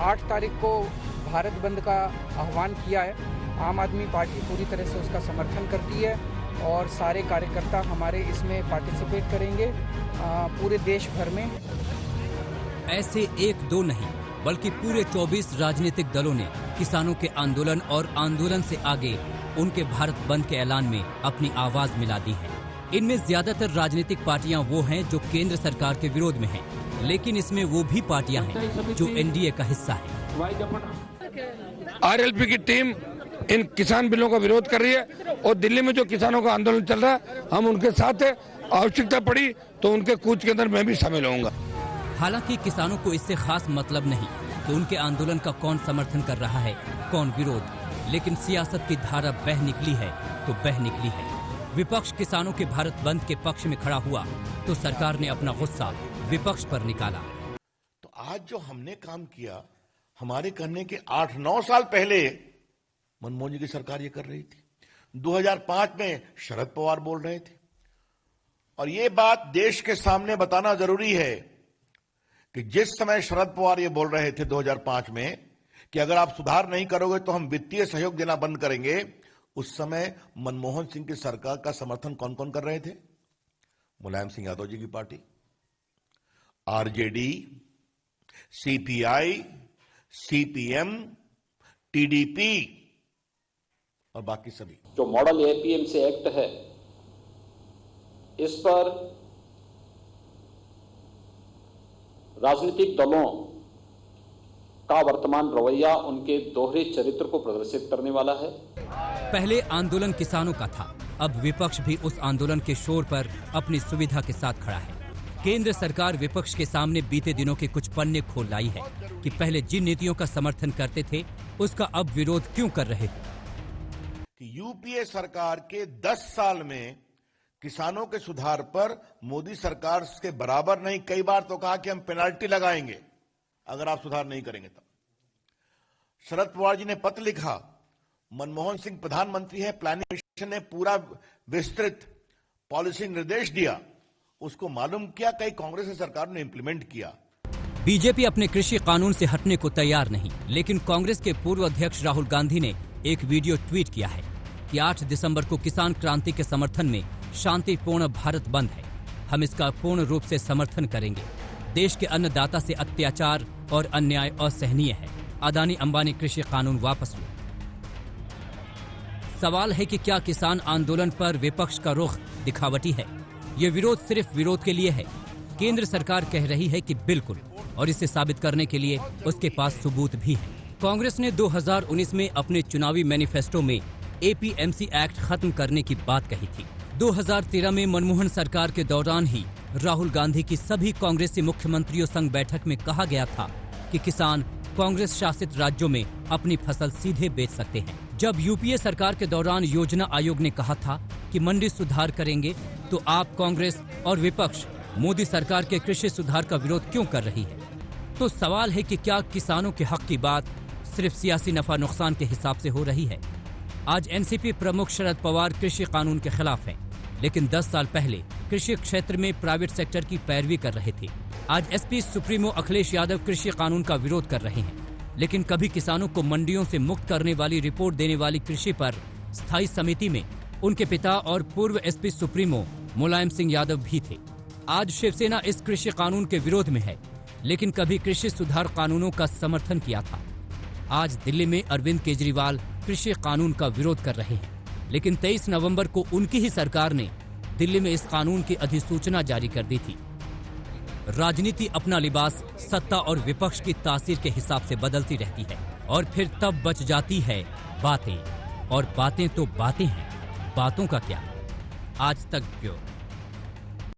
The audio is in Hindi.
8 तारीख को भारत बंद का आह्वान किया है। आम आदमी पार्टी पूरी तरह से उसका समर्थन करती है और सारे कार्यकर्ता हमारे इसमें पार्टिसिपेट करेंगे पूरे देश भर में। ऐसे 1-2 नहीं बल्कि पूरे 24 राजनीतिक दलों ने किसानों के आंदोलन और आंदोलन से आगे उनके भारत बंद के ऐलान में अपनी आवाज मिला दी है। इनमें ज्यादातर राजनीतिक पार्टियां वो हैं जो केंद्र सरकार के विरोध में हैं, लेकिन इसमें वो भी पार्टियां हैं जो एनडीए का हिस्सा है। आरएलपी की टीम इन किसान बिलों का विरोध कर रही है और दिल्ली में जो किसानों का आंदोलन चल रहा है हम उनके साथ है। आवश्यकता पड़ी तो उनके कूच के अंदर मैं भी शामिल होऊंगा। हालांकि किसानों को इससे खास मतलब नहीं कि उनके आंदोलन का कौन समर्थन कर रहा है, कौन विरोध, लेकिन सियासत की धारा बह निकली है तो बह निकली है। विपक्ष किसानों के भारत बंद के पक्ष में खड़ा हुआ तो सरकार ने अपना गुस्सा विपक्ष पर निकाला। तो आज जो हमने काम किया, हमारे कहने के 8-9 साल पहले मनमोहन जी की सरकार ये कर रही थी। 2005 में शरद पवार बोल रहे थे। और ये बात देश के सामने बताना जरूरी है कि जिस समय शरद पवार ये बोल रहे थे 2005 में कि अगर आप सुधार नहीं करोगे तो हम वित्तीय सहयोग देना बंद करेंगे, उस समय मनमोहन सिंह की सरकार का समर्थन कौन कौन कर रहे थे? मुलायम सिंह यादव जी की party, RJD, CPI, CPM, TDP और बाकी सभी। जो मॉडल एपीएमसी एक्ट है, इस पर राजनीतिक दलों का वर्तमान रवैया उनके दोहरे चरित्र को प्रदर्शित करने वाला है। पहले आंदोलन किसानों का था, अब विपक्ष भी उस आंदोलन के शोर पर अपनी सुविधा के साथ खड़ा है। केंद्र सरकार विपक्ष के सामने बीते दिनों के कुछ पन्ने खोल लाई है कि पहले जिन नीतियों का समर्थन करते थे उसका अब विरोध क्यों कर रहे हो। यूपीए सरकार के 10 साल में किसानों के सुधार पर मोदी सरकार के बराबर नहीं, कई बार तो कहा कि हम पेनाल्टी लगाएंगे अगर आप सुधार नहीं करेंगे। तब शरद पवार जी ने पत्र लिखा, मनमोहन सिंह प्रधानमंत्री है, प्लानिंग मिशन ने पूरा विस्तृत पॉलिसी निर्देश दिया, उसको मालूम किया, कई कांग्रेस की सरकार ने इंप्लीमेंट किया। बीजेपी अपने कृषि कानून से हटने को तैयार नहीं, लेकिन कांग्रेस के पूर्व अध्यक्ष राहुल गांधी ने एक वीडियो ट्वीट किया है कि 8 दिसंबर को किसान क्रांति के समर्थन में शांतिपूर्ण भारत बंद है। हम इसका पूर्ण रूप से समर्थन करेंगे। देश के अन्नदाता से अत्याचार और अन्याय असहनीय है। अदानी अंबानी कृषि कानून वापस लो। सवाल है कि क्या किसान आंदोलन पर विपक्ष का रुख दिखावटी है? ये विरोध सिर्फ विरोध के लिए है? केंद्र सरकार कह रही है कि बिल्कुल, और इसे साबित करने के लिए उसके पास सबूत भी है। कांग्रेस ने 2019 में अपने चुनावी मैनिफेस्टो में एपीएमसी एक्ट खत्म करने की बात कही थी। 2013 में मनमोहन सरकार के दौरान ही राहुल गांधी की सभी कांग्रेसी मुख्यमंत्रियों संग बैठक में कहा गया था कि किसान कांग्रेस शासित राज्यों में अपनी फसल सीधे बेच सकते हैं। जब यूपीए सरकार के दौरान योजना आयोग ने कहा था कि मंडी सुधार करेंगे, तो आप कांग्रेस और विपक्ष मोदी सरकार के कृषि सुधार का विरोध क्यों कर रही है? तो सवाल है कि क्या किसानों के हक की बात सिर्फ सियासी नफा नुकसान के हिसाब से हो रही है? आज एनसीपी प्रमुख शरद पवार कृषि कानून के खिलाफ हैं, लेकिन 10 साल पहले कृषि क्षेत्र में प्राइवेट सेक्टर की पैरवी कर रहे थे। आज एसपी सुप्रीमो अखिलेश यादव कृषि कानून का विरोध कर रहे हैं, लेकिन कभी किसानों को मंडियों से मुक्त करने वाली रिपोर्ट देने वाली कृषि पर स्थायी समिति में उनके पिता और पूर्व एसपी सुप्रीमो मुलायम सिंह यादव भी थे। आज शिवसेना इस कृषि कानून के विरोध में है, लेकिन कभी कृषि सुधार कानूनों का समर्थन किया था। आज दिल्ली में अरविंद केजरीवाल कृषि कानून का विरोध कर रहे हैं, लेकिन 23 नवंबर को उनकी ही सरकार ने दिल्ली में इस कानून की अधिसूचना जारी कर दी थी। राजनीति अपना लिबास सत्ता और विपक्ष की तासीर के हिसाब से बदलती रहती है और फिर तब बच जाती है बातें, और बातें तो बातें हैं, बातों का क्या। आज तक ब्यूरो।